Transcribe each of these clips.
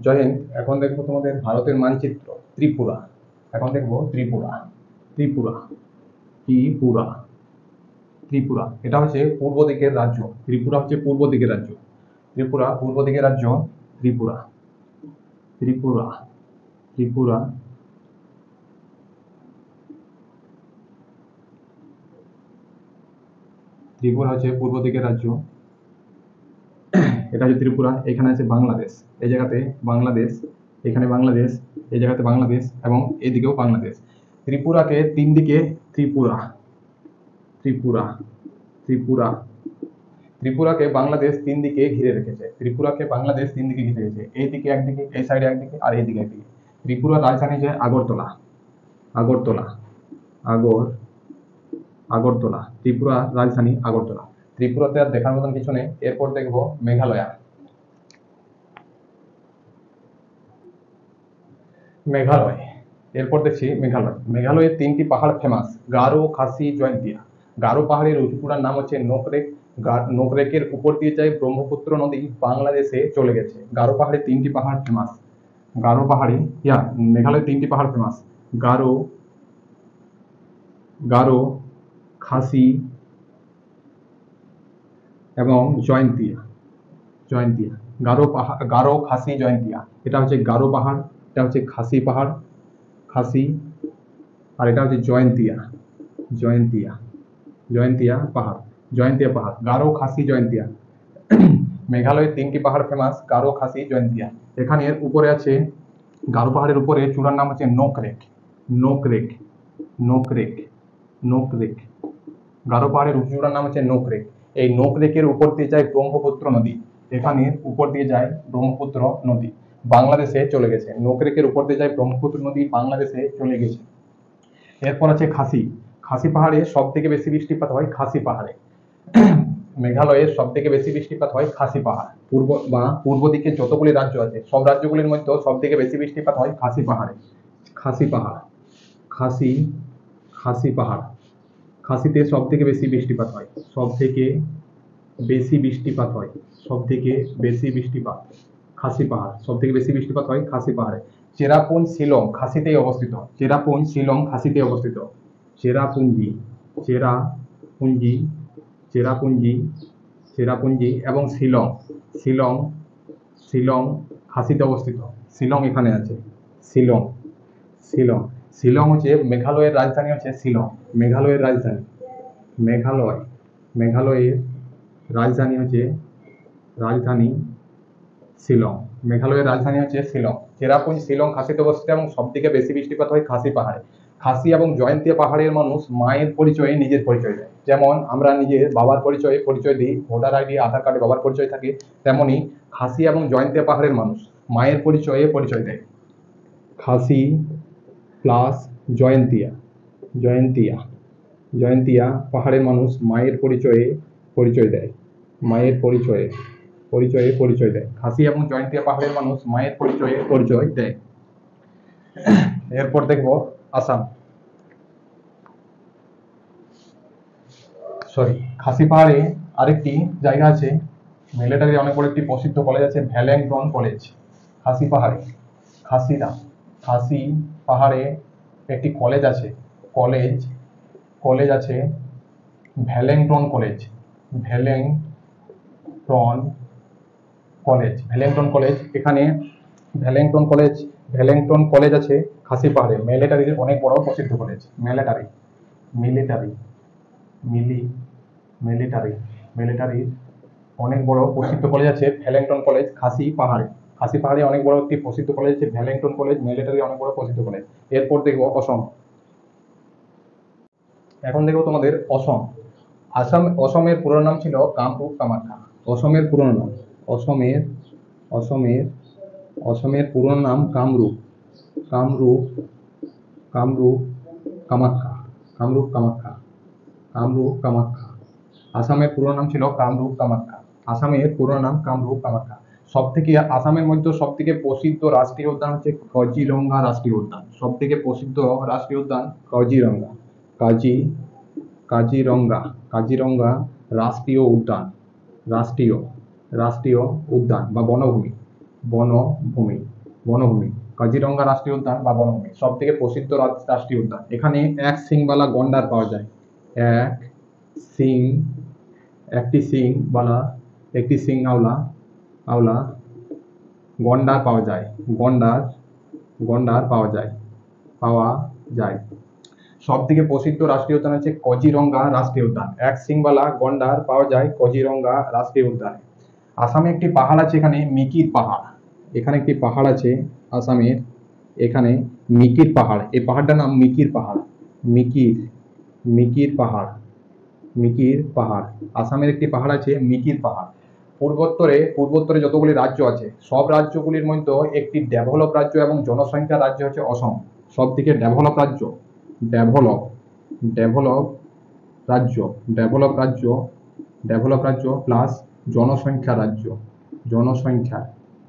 জয় হিন্দ। এখন দেখবো তোমাদের ভারতের মানচিত্র ত্রিপুরা। এখন দেখবো ত্রিপুরা। ত্রিপুরা ত্রিপুরা ত্রিপুরা এটা হচ্ছে পূর্ব দিকের রাজ্য। ত্রিপুরা হচ্ছে পূর্ব দিকের রাজ্য। ত্রিপুরা পূর্ব দিকের রাজ্য। ত্রিপুরা ত্রিপুরা ত্রিপুরা ত্রিপুরা হচ্ছে পূর্ব দিকের রাজ্য। এটা হচ্ছে ত্রিপুরা। এখানে আছে বাংলাদেশ, এই জায়গাতে বাংলাদেশ, এখানে বাংলাদেশ, এই জায়গাতে বাংলাদেশ এবং এদিকেও বাংলাদেশ। ত্রিপুরাকে তিন দিকে ত্রিপুরা ত্রিপুরা ত্রিপুরা ত্রিপুরাকে বাংলাদেশ তিন দিকে ঘিরে রেখেছে। ত্রিপুরাকে বাংলাদেশ তিন দিকে ঘিরে রেখেছে, এইদিকে একদিকে, এই সাইডে একদিকে আর এইদিকে একদিকে। ত্রিপুরার রাজধানী যে আগরতলা। আগরতলা আগরতলা ত্রিপুরা রাজধানী আগরতলা। ত্রিপুরাতে আর দেখার মতন কিছু নেই। এরপর দেখবো মেঘালয়া। মেঘালয় এরপর দেখছি মেঘালয়। মেঘালয়ের তিনটি পাহাড় ফেমাস, গারো, খাসি, জয়ন্তিয়া। গারো পাহাড়ের উঁচুটার নাম হচ্ছে নোকরেক। নোকরেকের উপর দিয়ে যায় ব্রহ্মপুত্র নদী, বাংলাদেশে চলে গেছে। গারো পাহাড়ে তিনটি পাহাড় ফেমাস। গারো পাহাড়ে মেঘালয়ের তিনটি পাহাড় ফেমাস, গারো, গারো, খাসি এবং জয়ন্তিয়া। জয়ন্তিয়া গারো পাহাড়, গারো, খাসি, জয়ন্তিয়া। এটা হচ্ছে গারো পাহাড়, এটা হচ্ছে খাসি পাহাড়, খাসি, আর এটা হচ্ছে জয়ন্তিয়া। জয়ন্তিয়া জয়ন্তিয়া পাহাড়। জয়ন্তিয়া পাহাড়, গারো, খাসি, জয়ন্তিয়া। মেঘালয়ের তিনটি পাহাড় ফেমাস, গারো, খাসি, জয়ন্তিয়া। এখানে উপরে আছে, গারো পাহাড়ের উপরে চূড়ার নাম হচ্ছে নোকরেক। নোকরেক নোকরেক নোকরেক গারো পাহাড়ের চূড়ার নাম হচ্ছে নোকরেক। এই নোকরেকের উপর দিয়ে যায় ব্রহ্মপুত্র নদী। এখানে উপর দিয়ে যায় ব্রহ্মপুত্র নদী, বাংলাদেশে চলে গেছে। নোকরেকের উপর দিয়ে যায় ব্রহ্মপুত্র নদী, বাংলাদেশে চলে গেছে। এরপর আছে খাসি। খাসি পাহাড়ে সব থেকে বেশি বৃষ্টিপাত হয় খাসি পাহাড়ে। মেঘালয়ের সব থেকে বেশি বৃষ্টিপাত হয় খাসি পাহাড়। পূর্ব দিকে যতগুলি রাজ্য আছে সব রাজ্যগুলির মধ্যে সব থেকে বেশি বৃষ্টিপাত হয় খাসি পাহাড়ে। খাসি পাহাড়, খাসি, খাসি পাহাড়। খাসিতে সব থেকে বেশি বৃষ্টিপাত হয়, সব থেকে বেশি বৃষ্টিপাত হয়, সব থেকে বেশি বৃষ্টিপাত খাসি পাহাড়। সব থেকে বেশি বৃষ্টিপাত হয় খাসি পাহাড়ে। চেরাপুঞ্জ শিলং খাসিতেই অবস্থিত। চেরাপুঞ্জ শিলং খাসিতে অবস্থিত। চেরাপুঞ্জি, চেরাপুঞ্জি, চেরাপুঞ্জি, চেরাপুঞ্জি এবং শিলং। শিলং, শিলং খাসিতে অবস্থিত। শিলং এখানে আছে। শিলং, শিলং, শিলং হচ্ছে মেঘালয়ের রাজধানী, হচ্ছে শিলং। মেঘালয়ের রাজধানী, মেঘালয়, মেঘালয়ের রাজধানী হচ্ছে রাজধানী শিলং। মেঘালয়ের রাজধানী হচ্ছে শিলং। চেরাপুঞ্জ শিলং খাসিতে অবস্থিত এবং সব থেকে বেশি বৃষ্টিপাত হয় খাসি পাহাড়ে। খাসি এবং জয়ন্তিয়া পাহাড়ের মানুষ মায়ের পরিচয়ে নিজের পরিচয় দেয়। যেমন আমরা নিজের বাবার পরিচয়ে পরিচয় দিই, ভোটার আইডি, আধার কার্ডে বাবার পরিচয় থাকে, তেমনি খাসি এবং জয়ন্তিয়া পাহাড়ের মানুষ মায়ের পরিচয়ে পরিচয় দেয়। খাসি প্লাস জয়ন্তিয়া, জয়ন্তিয়া, জয়ন্তিয়া পাহাড়ের মানুষ মায়ের পরিচয়ে পরিচয় দেয়। মায়ের পরিচয়ে পরিচয়ে পরিচয় দেয়। খাসি এবং জয়ন্তিয়া পাহাড়ের মানুষ মায়ের পরিচয়ে পরিচয় দেয়। এরপর দেখব আসাম। খাসি পাহাড়ে আরেকটি জায়গা আছে, মিলিটারি অনেক বড় একটি প্রসিদ্ধ কলেজ আছে, ভ্যালেংটন কলেজ। খাসি পাহাড়ে, খাসি পাহাড়ে একটি কলেজ আছে, কলেজ আছে, ভ্যালেংটন কলেজ। ভ্যালেংটন কলেজ, ভ্যালেংটন কলেজ। এখানে ভ্যালেংটন কলেজ আছে খাসি পাহাড়ে। মিলিটারির অনেক বড় প্রসিদ্ধ কলেজ। মিলিটারি, মিলিটারি, মিলিটারির অনেক বড় প্রসিদ্ধ কলেজ আছে ভ্যালেংটন কলেজ খাসি পাহাড়ে। খাসি পাহাড়ে অনেক বড় একটি প্রসিদ্ধ কলেজ আছে ভ্যালেংটন কলেজ। মিলিটারি অনেক বড় প্রসিদ্ধ কলেজ। এরপর দেখবো অসম। এখন দেখবো তোমাদের অসম। অসমের পুরো নাম ছিল কামরূপ কামাখ্যা। অসমের পুরো নাম, অসমের পুরো নাম কামরূপ, কামরূপ, কামরূপ কামাখ্যা, কামরূপ কামাখ্যা, কামরূপ কামাখ্যা। আসামের পুরো নাম ছিল কামরূপ কামাখ্যা। আসামের পুরো নাম কামরূপ কামাখ্যা। আসামের মধ্যে সব থেকে প্রসিদ্ধ রাষ্ট্রীয় উদ্যান হচ্ছে কাজিরঙ্গা রাষ্ট্রীয় উদ্যান। সব থেকে প্রসিদ্ধ রাষ্ট্রীয় উদ্যান কাজিরঙ্গা। কাজিরঙ্গা, কাজিরঙ্গা রাষ্ট্রীয় উদ্যান, রাষ্ট্রীয় উদ্যান বা বনভূমি, বনভূমি। বনভূমি, কাজিরঙ্গা রাষ্ট্রীয় উদ্যান বা বনভূমি সব থেকে প্রসিদ্ধ রাষ্ট্রীয় উদ্যান। এখানে এক সিংবালা গন্ডার পাওয়া যায়। এক সিং একটি সিং বালা একটি সিং আওলা আওলা গন্ডার পাওয়া যায়। গন্ডার গন্ডার পাওয়া যায়। সব থেকে প্রসিদ্ধ রাষ্ট্রীয় উদ্যান হচ্ছে কাজিরঙ্গা রাষ্ট্রীয় উদ্যান। এক সিংবালা গন্ডার পাওয়া যায় কাজিরঙ্গা রাষ্ট্রীয় উদ্যানে। আসামে একটি পাহাড় আছে, এখানে মিকির পাহাড়। এখানে একটি পাহাড় আছে আসামের, এখানে মিকির পাহাড়। এই পাহাড়টার নাম মিকির পাহাড়। মিকির মিকির পাহাড় মিকির পাহাড় আসামের একটি পাহাড় আছে মিকির পাহাড়। পূর্বোত্তরে যতগুলি রাজ্য আছে সব রাজ্যগুলির মধ্যে একটি ডেভেলপ রাজ্য এবং জনসংখ্যার রাজ্য হচ্ছে অসম। সব থেকে ডেভেলপ রাজ্য ডেভেলপ ডেভেলপ রাজ্য ডেভেলপ রাজ্য ডেভেলপ রাজ্য প্লাস জনসংখ্যা রাজ্য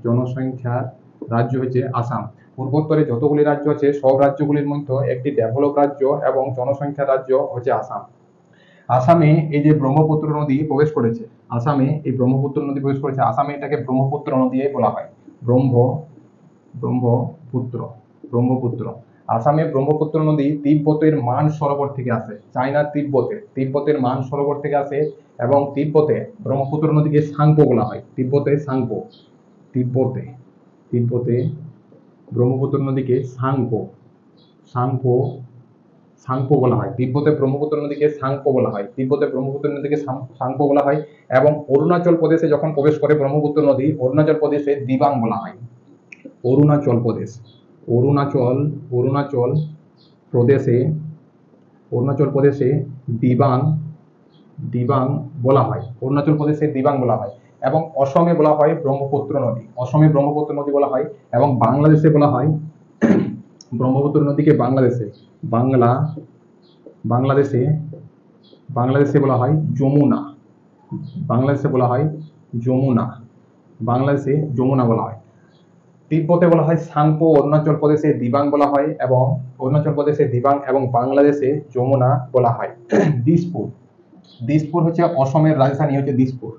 জনসংখ্যার রাজ্য হচ্ছে আসাম। পূর্বোত্তরে যতগুলি রাজ্য আছে সব রাজ্যগুলির মধ্যে একটি ডেভেলপ রাজ্য এবং জনসংখ্যার রাজ্য হচ্ছে আসাম। আসামে এই যে ব্রহ্মপুত্র নদী প্রবেশ করেছে, আসামে এই ব্রহ্মপুত্র নদী প্রবেশ করেছে, আসামে এটাকে ব্রহ্মপুত্র নদী বলা হয়। ব্রহ্মপুত্র ব্রহ্মপুত্র আসামে ব্রহ্মপুত্র নদী তিব্বতের মান সরোবর থেকে আসে। চায়নার তিব্বতের মান সরোবর থেকে আসে এবং তিব্বতে ব্রহ্মপুত্র নদীকে সাংপো বলা হয়। তিব্বতে ব্রহ্মপুত্র নদীকে সাংপো বলা হয়। তিব্বতে ব্রহ্মপুত্র নদীকে সাংপো বলা হয়। সাংপো বলা হয় এবং অরুণাচল প্রদেশে যখন প্রবেশ করে ব্রহ্মপুত্র নদী, অরুণাচল প্রদেশে দিবাং বলা হয়। অরুণাচল প্রদেশে দিবাং বলা হয়। এবং অসমে বলা হয় ব্রহ্মপুত্র নদী বলা হয় এবং বাংলাদেশে বলা হয় ব্রহ্মপুত্র নদীকে বাংলাদেশে বলা হয় যমুনা। বাংলাদেশে যমুনা বলা হয়। তিব্বতে বলা হয় সাংপো, অরুণাচল প্রদেশে দিবাং বলা হয় এবং বাংলাদেশে যমুনা বলা হয়। দিসপুর হচ্ছে অসমের রাজধানী হচ্ছে দিসপুর।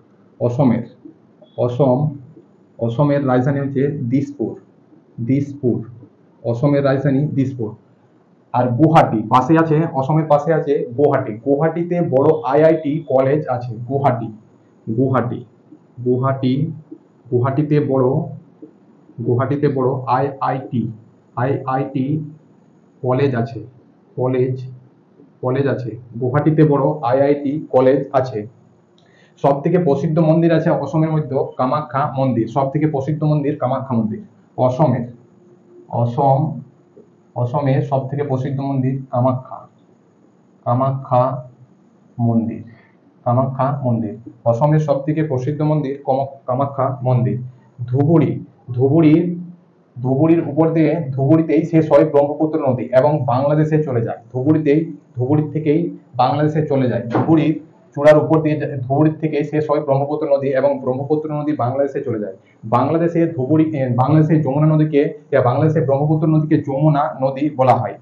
অসমের রাজধানী হচ্ছে দিসপুর। অসমের রাজধানী দিসপুর। আর গুয়াহাটি পাশে আছে, অসমের পাশে আছে গুয়াহাটি। গুয়াহাটিতে বড় আইআইটি কলেজ আছে। গুয়াহাটিতে বড় আইআইটি কলেজ আছে। গুয়াহাটিতে বড় আইআইটি কলেজ আছে। সব থেকে প্রসিদ্ধ মন্দির আছে অসমের মধ্যে কামাখ্যা মন্দির। সব থেকে প্রসিদ্ধ মন্দির কামাখ্যা মন্দির অসমের সব থেকে প্রসিদ্ধ মন্দির কামাখ্যা মন্দির। অসমের সব থেকে প্রসিদ্ধ মন্দির কামাখ্যা মন্দির। ধুবুড়ির উপর দিয়ে ধুবুড়িতেই শেষ হয় ব্রহ্মপুত্র নদী এবং বাংলাদেশে চলে যায়। ধুবুড়ি থেকেই বাংলাদেশে চলে যায়। ধুবুড়ির চূড়ার উপর দিয়ে ধুবুড়ির থেকে শেষ হয় ব্রহ্মপুত্র নদী এবং ব্রহ্মপুত্র নদী বাংলাদেশে চলে যায়। বাংলাদেশে যমুনা নদীকে বাংলাদেশে ব্রহ্মপুত্র নদীকে যমুনা নদী বলা হয়।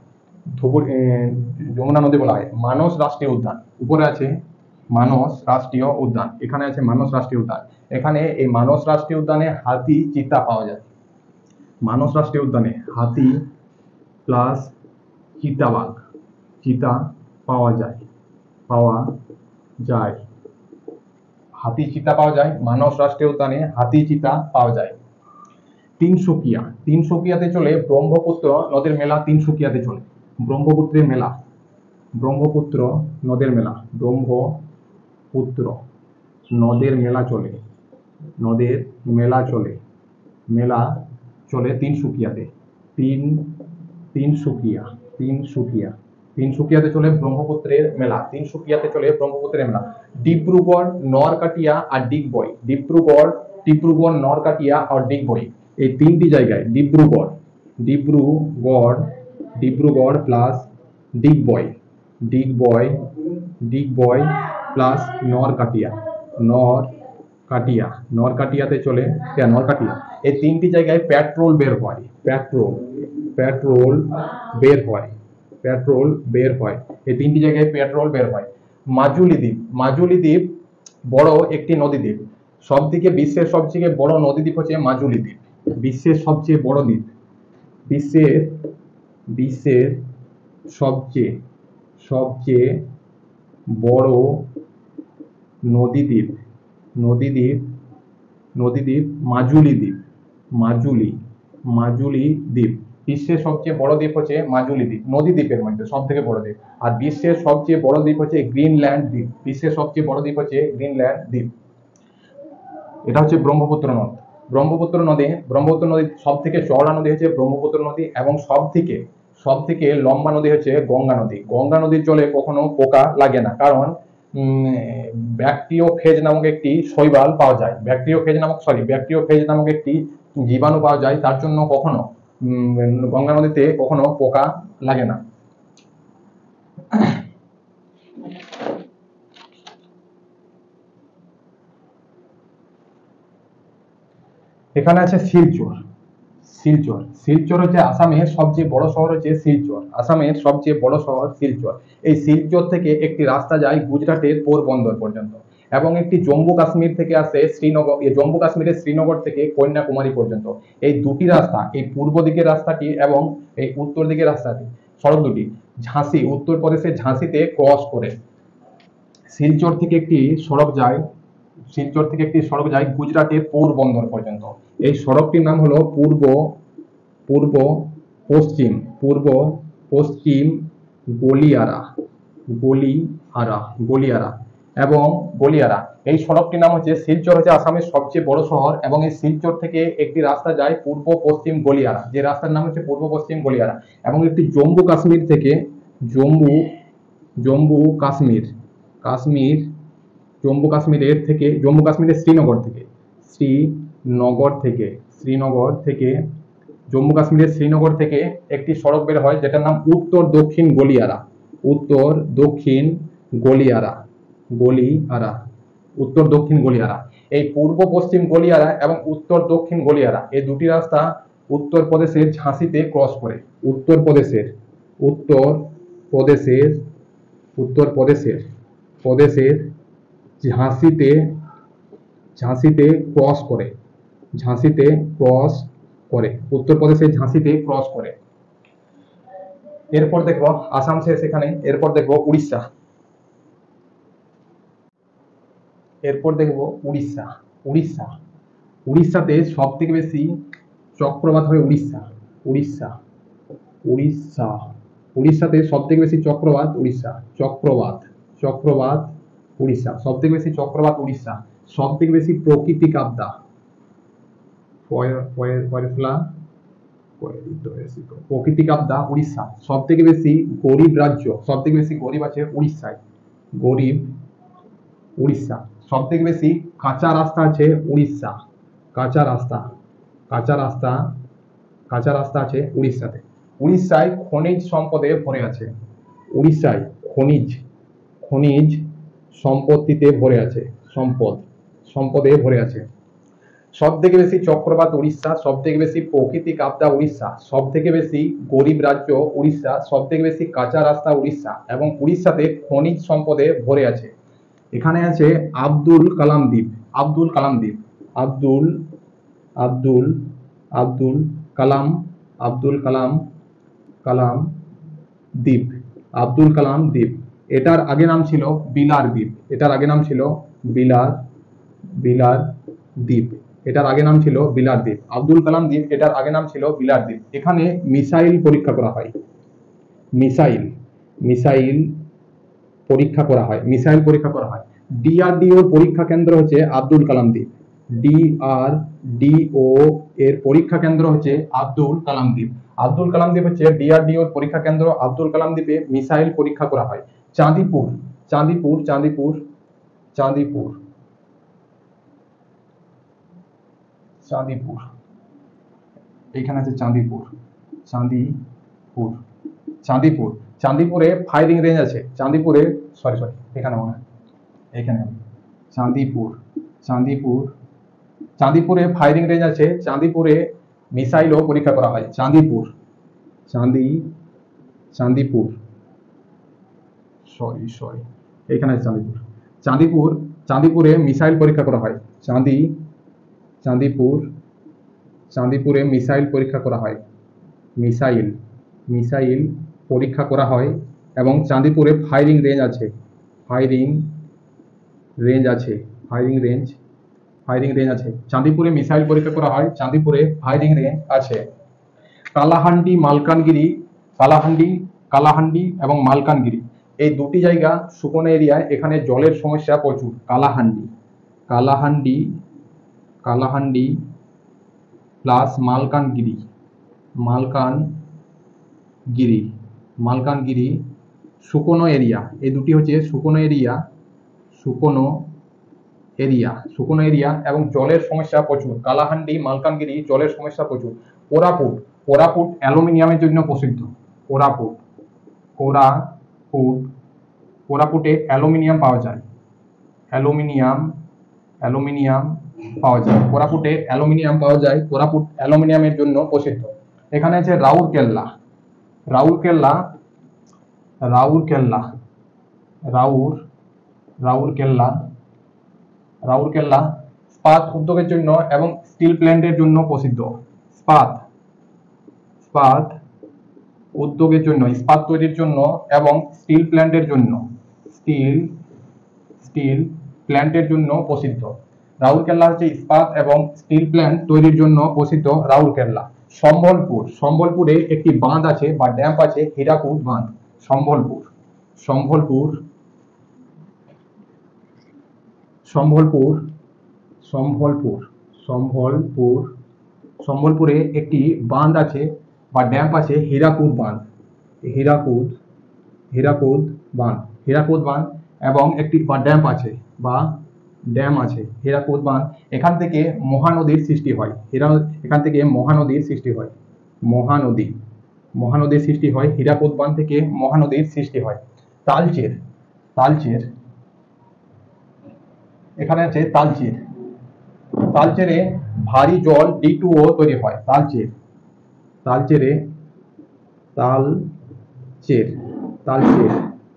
যমুনা নদী বলা হয়। মানস রাষ্ট্রীয় উদ্যান উপরে আছে, মানস রাষ্ট্রীয় উদ্যান। এখানে আছে মানস রাষ্ট্রীয় উদ্যান। এখানে এই মানস রাষ্ট্রীয় উদ্যানে হাতি, চিতা পাওয়া যায়। মানস রাষ্ট্রীয় উদ্যানে হাতি প্লাস চিতা পাওয়া যায়। হাতি, চিতা পাওয়া যায়। মানস রাষ্ট্রীয় উদ্যানে হাতি, চিতা পাওয়া যায়। তিনসুকিয়াতে চলে ব্রহ্মপুত্র নদের মেলা। তিনসুকিয়াতে চলে ব্রহ্মপুত্র নদের মেলা চলে তিনসুকিয়াতে। তিনসুকিয়াতে চলে ব্রহ্মপুত্রের মেলা। ডিব্রুগড়, নরকাটিয়া আর ডিগবই। এই তিনটি জায়গায় ডিব্রুগড় প্লাস ডিগবই প্লাস নরকাটিয়াতে চলে নরকাটিয়া। এই তিনটি জায়গায় পেট্রোল বের হয়। এই তিনটি জায়গায় পেট্রোল বের হয়। মাজুলি দ্বীপ বড় একটি নদী দ্বীপ। বিশ্বের সবথেকে বড় নদী দ্বীপ হচ্ছে মাজুলি দ্বীপ। বিশ্বের সবচেয়ে বড় দ্বীপ, বিশ্বের বিশ্বের সবচেয়ে সবচেয়ে বড় নদীদ্বীপ, নদীদ্বীপ নদীদ্বীপ মাজুলি দ্বীপ, মাজুলি মাজুলি দ্বীপ। বিশ্বের সবচেয়ে বড় দ্বীপ হচ্ছে মাজুলি দ্বীপ, নদী দ্বীপের মধ্যে সব থেকে বড় দ্বীপ। আর বিশ্বের সবচেয়ে বড় দ্বীপ হচ্ছে গ্রিনল্যান্ড দ্বীপ, বিশ্বের সবচেয়ে বড় দ্বীপ হচ্ছে গ্রিনল্যান্ড দ্বীপ। এটা হচ্ছে ব্রহ্মপুত্র নদ। ব্রহ্মপুত্র নদী সব থেকে চওড়া নদী হচ্ছে ব্রহ্মপুত্র নদী, এবং সব থেকে লম্বা নদী হচ্ছে গঙ্গা নদী। গঙ্গা নদীর জলে কখনো পোকা লাগে না, কারণ ব্যাকটেরিওফেজ নামক একটি শৈবাল পাওয়া যায়, ব্যাকটেরিওফেজ নামক একটি জীবাণু পাওয়া যায়, তার জন্য কখনো গঙ্গা নদীতে কখনো পোকা লাগে না। এখানে আছে শিলচর। শিলচর হচ্ছে আসামের সবচেয়ে বড় শহর হচ্ছে শিলচর, আসামের সবচেয়ে বড় শহর শিলচর। এই শিলচর থেকে একটি রাস্তা যায় গুজরাটের পোরবন্দর পর্যন্ত, এবং একটি জম্মু কাশ্মীর থেকে আসে শ্রীনগর, জম্মু কাশ্মীরের শ্রীনগর থেকে কন্যাকুমারী পর্যন্ত। এই দুটি রাস্তা, এই পূর্ব দিকের রাস্তাটি এবং এই উত্তর দিকের রাস্তাটি, সড়ক দুটি ঝাঁসি, উত্তরপ্রদেশের ঝাঁসিতে ক্রস করে। শিলচর থেকে একটি সড়ক যায় গুজরাটের পোরবন্দর পর্যন্ত। এই সড়কটির নাম হলো পূর্ব পশ্চিম গলিয়ারা এবং গলিয়ারা। এই সড়কটির নাম হচ্ছে, শিলচর হচ্ছে আসামের সবচেয়ে বড় শহর, এবং এই শিলচর থেকে একটি রাস্তা যায় পূর্ব পশ্চিম গলিয়ারা, যে রাস্তার নাম হচ্ছে পূর্ব পশ্চিম গলিয়ারা, এবং একটি জম্মু কাশ্মীরের শ্রীনগর থেকে একটি সড়ক বের হয়, যেটার নাম উত্তর দক্ষিণ গলিয়ারা। এই পূর্ব পশ্চিম গলিয়ারা এবং উত্তর দক্ষিণ গলিয়ারা, এই দুটি রাস্তা উত্তরপ্রদেশের ঝাঁসিতে ক্রস করে। উত্তরপ্রদেশের ঝাঁসিতে ক্রস করে। এরপর দেখবো আসাম শেষ এখানে, এরপর দেখবো উড়িষ্যা। উড়িষ্যাতে সব থেকে বেশি চক্রবাত হয় উড়িষ্যাতে সব থেকে বেশি চক্রবাত উড়িষ্যা, সব থেকে বেশি চক্রবাত উড়িষ্যা। সব থেকে বেশি প্রাকৃতিক আপদা উড়িষ্যা। সব থেকে বেশি গরিব রাজ্য, সব থেকে বেশি গরিব আছে উড়িষ্যায়, উড়িষ্যা। সব থেকে বেশি কাঁচা রাস্তা আছে উড়িষ্যা, কাঁচা রাস্তা আছে উড়িষ্যাতে। উড়িষ্যায় খনিজ সম্পদে ভরে আছে, খনিজ সম্পদে ভরে আছে। সব থেকে বেশি চক্রবাত উড়িষ্যা, সব থেকে বেশি প্রাকৃতিক আপদা উড়িষ্যা, সব থেকে বেশি গরিব রাজ্য উড়িষ্যা, সব থেকে বেশি কাঁচা রাস্তা উড়িষ্যা, এবং উড়িষ্যাতে খনিজ সম্পদে ভরে আছে। এখানে আছে আব্দুল কালাম দ্বীপ, আব্দুল কালাম দ্বীপ। এটার আগে নাম ছিল বিলার দ্বীপ, এটার আগে নাম ছিল বিলার দ্বীপ। আব্দুল কালাম দ্বীপ, এটার আগে নাম ছিল বিলার দ্বীপ। এখানে মিসাইল পরীক্ষা করা হয়, মিসাইল পরীক্ষা করা হয়। ডিআরডিও পরীক্ষা কেন্দ্র হচ্ছে আব্দুল কালাম দ্বীপ, ডিআরডিও এর পরীক্ষা কেন্দ্র হচ্ছে আব্দুল কালাম দ্বীপ। আব্দুল কালাম দ্বীপ হচ্ছে ডিআরডিও এর পরীক্ষা কেন্দ্র। আব্দুল কালাম দ্বীপে মিসাইল পরীক্ষা করা হয়। চাঁদিপুর এইখানে আছে চাঁদিপুরে ফায়ারিং রেঞ্জ আছে। চাঁদিপুরে ফায়ারিং রেঞ্জ আছে। চাঁদিপুরে মিসাইলও পরীক্ষা করা হয়। চাঁদিপুরে মিসাইল পরীক্ষা করা হয়। চাঁদিপুরে মিসাইল পরীক্ষা করা হয়। মিসাইল মিসাইল পরীক্ষা করা হয় এবং চাঁদিপুরে ফায়ারিং রেঞ্জ আছে। ফায়ারিং রেঞ্জ আছে। ফায়ারিং রেঞ্জ ফায়ারিং রেঞ্জ আছে। চাঁদিপুরে মিসাইল পরীক্ষা করা হয়, চাঁদিপুরে ফায়ারিং রেঞ্জ আছে। কালাহান্ডি মালকানগিরি, কালাহান্ডি কালাহান্ডি এবং মালকানগিরি এই দুটি জায়গা শুকনো এরিয়ায়, এখানে জলের সমস্যা প্রচুর। কালাহান্ডি কালাহান্ডি কালাহান্ডি প্লাস মালকানগিরি, মালকানগিরি মালকানগিরি শুকনো এরিয়া। এই দুটি হচ্ছে শুকনো এরিয়া, শুকনো এরিয়া, শুকনো এরিয়া এবং জলের সমস্যা প্রচুর। কালাহান্ডি মালকানগিরি জলের সমস্যা প্রচুর। কোরাপুট, কোরাপুট অ্যালুমিনিয়ামের জন্য প্রসিদ্ধ। কোরাপুট কোরাপুট কোরাপুটে অ্যালুমিনিয়াম পাওয়া যায়। অ্যালুমিনিয়াম অ্যালুমিনিয়াম পাওয়া যায়। কোরাপুটে অ্যালুমিনিয়াম পাওয়া যায়। কোরাপুট অ্যালুমিনিয়ামের জন্য প্রসিদ্ধ। এখানে আছে রাউরকেল্লা, রাউরকেল্লা রাউরকেল্লা রাউরকেল্লা রাউরকেল্লা ইস্পাত উদ্যোগের জন্য এবং স্টিল প্ল্যান্টের জন্য প্রসিদ্ধ। ইস্পাত ইস্পাত উদ্যোগের জন্য, ইস্পাত তৈরির জন্য এবং স্টিল প্ল্যান্টের জন্য, স্টিল প্ল্যান্টের জন্য প্রসিদ্ধ। রাউরকেল্লা হচ্ছে ইস্পাত এবং স্টিল প্ল্যান্ট তৈরির জন্য প্রসিদ্ধ রাউরকেল্লা। সম্বলপুর, সম্বলপুরে একটি বাঁধ আছে বা ড্যাম আছে, হীরাকুদ বাঁধ। সম্বলপুর সম্বলপুর সম্বলপুর সম্বলপুর সম্বলপুর সম্বলপুরে একটি বাঁধ আছে বা ড্যাম আছে, হীরাকুদ বাঁধ। হীরাকুদ হীরাকুদ বাঁধ, হীরাকুদ বাঁধ এবং একটি ড্যাম আছে হীরাকুদ বাঁধ। এখান থেকে মহানদীর সৃষ্টি হয়। এখান থেকে মহানদীর সৃষ্টি হয়। মহানদীর সৃষ্টি হয়। হীরাকুদ বাঁধ থেকে মহানদীর সৃষ্টি হয়। তালচের, তালচের এখানে আছে তালচের। তালচেরে ভারী জল D2O তৈরি হয়। তালচেরে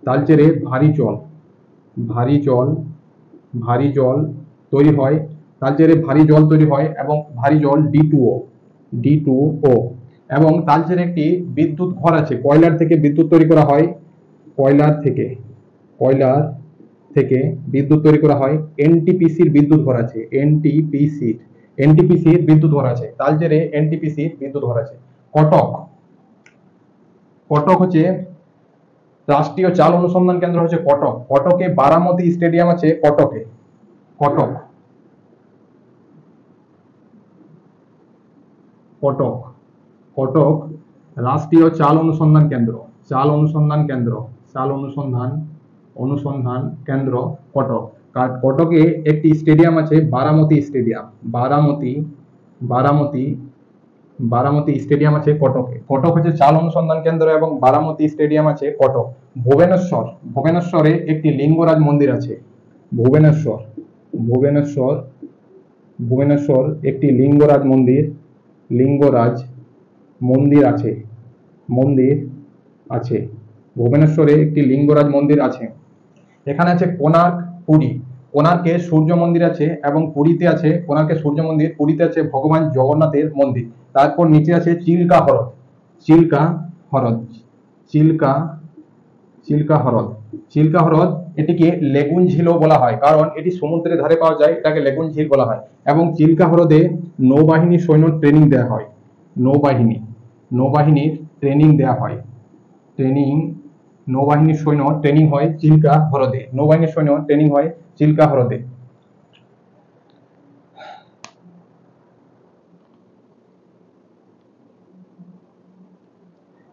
তালচেরে ভারী জল তৈরি হয়। তালচেরে ভারী জল তৈরি হয় এবং ভারী জল D2O এবং তালচেরে একটি বিদ্যুৎ ঘর আছে। কয়লার থেকে বিদ্যুৎ তৈরি করা হয়। কয়লার থেকে বিদ্যুৎ তৈরি করা হয়। NTPCর বিদ্যুৎ ঘর আছে। NTPCর বিদ্যুৎ ঘর আছে। তালচেরে NTPCর বিদ্যুৎ ঘর আছে। কটক, কটক হচ্ছে রাষ্ট্রীয় চাল অনুসন্ধান কেন্দ্র হচ্ছে কটক। কটকে বারামতি স্টেডিয়াম আছে। কটক কটক রাষ্ট্রীয় চাল অনুসন্ধান কেন্দ্র কটক। কটকে একটি স্টেডিয়াম আছে, বারামতি স্টেডিয়াম। বারামতি স্টেডিয়াম আছে কটকে। কটক হচ্ছে চাল অনুসন্ধান কেন্দ্র এবং বারামতি স্টেডিয়াম আছে কটক। ভুবনেশ্বরে একটি লিঙ্গরাজ মন্দির আছে। ভুবনেশ্বর একটি লিঙ্গরাজ মন্দির আছে। ভুবনেশ্বরে একটি লিঙ্গরাজ মন্দির আছে। এখানে আছে কোণার্ক, পুরী। কোণার্কে সূর্য মন্দির আছে এবং পুরীতে আছে, কোণার্কে সূর্য মন্দির, পুরীতে আছে ভগবান জগন্নাথের মন্দির। তারপর নিচে আছে চিল্কা হ্রদ। এটিকে লেগুন ঝিলও বলা হয়, কারণ এটি সমুদ্রের ধারে পাওয়া যায়, এটাকে লেগুন ঝিল বলা হয়। এবং চিল্কা হ্রদে নৌবাহিনী সৈন্য ট্রেনিং দেওয়া হয়। নৌবাহিনীর ট্রেনিং দেওয়া হয়। নৌবাহিনীর সৈন্য ট্রেনিং হয় চিল্কা হ্রদে। নৌবাহিনীর সৈন্য ট্রেনিং হয় চিল্কা হ্রদে।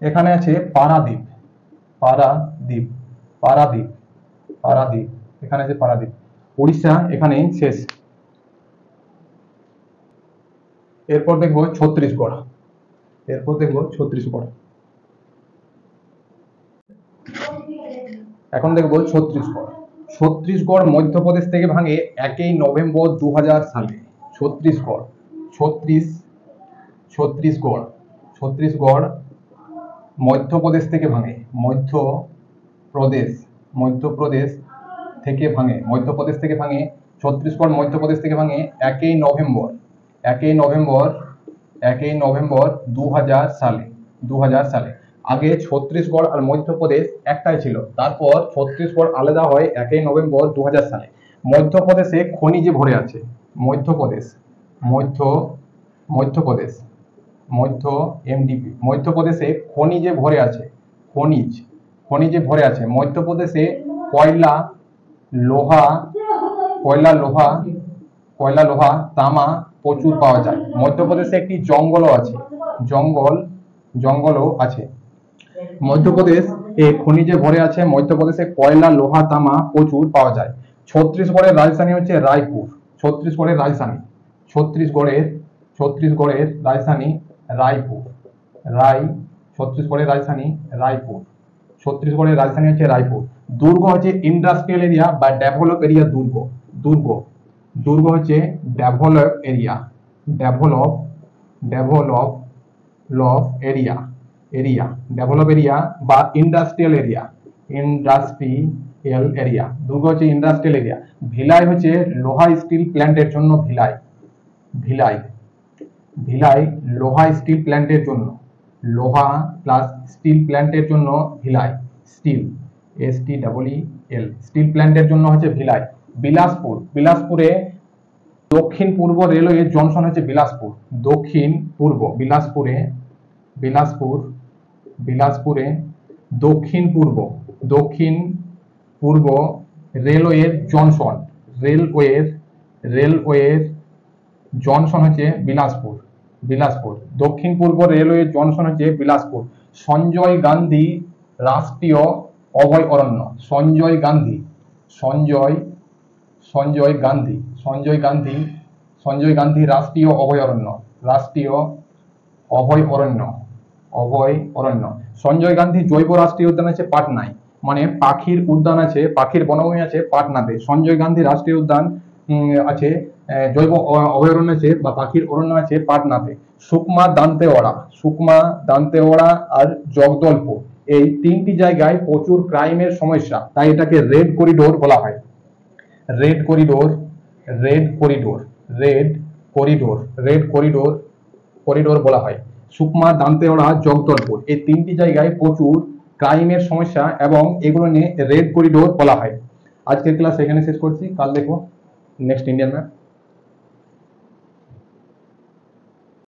এখানে আছে পারাদ্বীপ। এখানে আছে পারাদ্বীপ। উড়িষ্যা এখানে শেষ। এরপর দেখবো ছত্তিশগড়। এখন দেখবো ছত্তিশগড় মধ্যপ্রদেশ থেকে ভাঙে 1 নভেম্বর 2000 সালে। ছত্তিশগড় মধ্যপ্রদেশ থেকে ভাঙে। মধ্যপ্রদেশ থেকে ভাঙে। ছত্তিশগড় মধ্যপ্রদেশ থেকে ভাঙে 1 নভেম্বর 1 নভেম্বর 2000 সালে 2000 সালে। আগে ছত্তিশগড় আর মধ্যপ্রদেশ একটাই ছিল, তারপর ছত্তিশগড় আলাদা হয় 1 নভেম্বর 2000 সালে। মধ্যপ্রদেশে খনিজে ভরে আছে। মধ্যপ্রদেশ মধ্য মধ্যপ্রদেশ মধ্য এমডিপি মধ্যপ্রদেশে খনিজে ভরে আছে। খনিজে ভরে আছে। মধ্যপ্রদেশে কয়লা, লোহা কয়লা লোহা তামা প্রচুর পাওয়া যায়। মধ্যপ্রদেশে একটি জঙ্গলও আছে। জঙ্গলও আছে। মধ্যপ্রদেশ খনিজে ভরে আছে। মধ্যপ্রদেশে কয়লা লোহা তামা প্রচুর পাওয়া যায়। ছত্তিশগড়ের রাজধানী হচ্ছে রায়পুর। ছত্তিশগড়ের রাজধানী ছত্তিশগড়ের রাজধানী হচ্ছে রায়পুর। দুর্গ হচ্ছে ইন্ডাস্ট্রিয়াল এরিয়া বা ডেভেলপ এরিয়া। দুর্গ হচ্ছে ডেভেলপ এরিয়া বা ইন্ডাস্ট্রিয়াল এরিয়া। দুর্গ হচ্ছে ইন্ডাস্ট্রিয়াল এরিয়া। ভিলাই হচ্ছে লোহা স্টিল প্ল্যান্টের জন্য। ভিলাই লোহা স্টিল প্ল্যান্টের জন্য। লোহা প্লাস স্টিল প্ল্যান্টের জন্য ভিলাই। স্টিল স্টিল প্ল্যান্টের জন্য হচ্ছে ভিলাই। বিলাসপুরে দক্ষিণ পূর্ব রেলওয়ে জংশন হচ্ছে বিলাসপুর। বিলাসপুরে দক্ষিণ পূর্ব রেলওয়ের জংশন হচ্ছে বিলাসপুর। দক্ষিণ পূর্ব রেলওয়ে জংশন হচ্ছে বিলাসপুর। সঞ্জয় গান্ধী রাষ্ট্রীয় অভয় অরণ্য। সঞ্জয় গান্ধী রাষ্ট্রীয় অভয় অরণ্য। সঞ্জয় গান্ধী জৈব রাষ্ট্রীয় উদ্যান আছে পাটনায়। মানে পাখির উদ্যান আছে, পাখির বনভূমি আছে পাটনাতে। সঞ্জয় গান্ধী রাষ্ট্রীয় উদ্যান আছে, জৈব অভয়ারণ্য আছে বা পাখির অরণ্য আছে পাটনাতে। সুকমা, দান্তেওয়াড়া আর জগদলপুর, এই তিনটি জায়গায় প্রচুর ক্রাইমের সমস্যা, তাই এটাকে রেড করিডোর বলা হয়। রেড করিডোর বলা হয়। সুকমা, দান্তেওয়াড়া, জগদলপুর, এই তিনটি জায়গায় প্রচুর ক্রাইমের সমস্যা এবং এগুলো নিয়ে রেড করিডোর বলা হয়। আজকের ক্লাস এখানে শেষ করছি। কাল দেখো নেক্সট ইন্ডিয়ান ম্যাপ।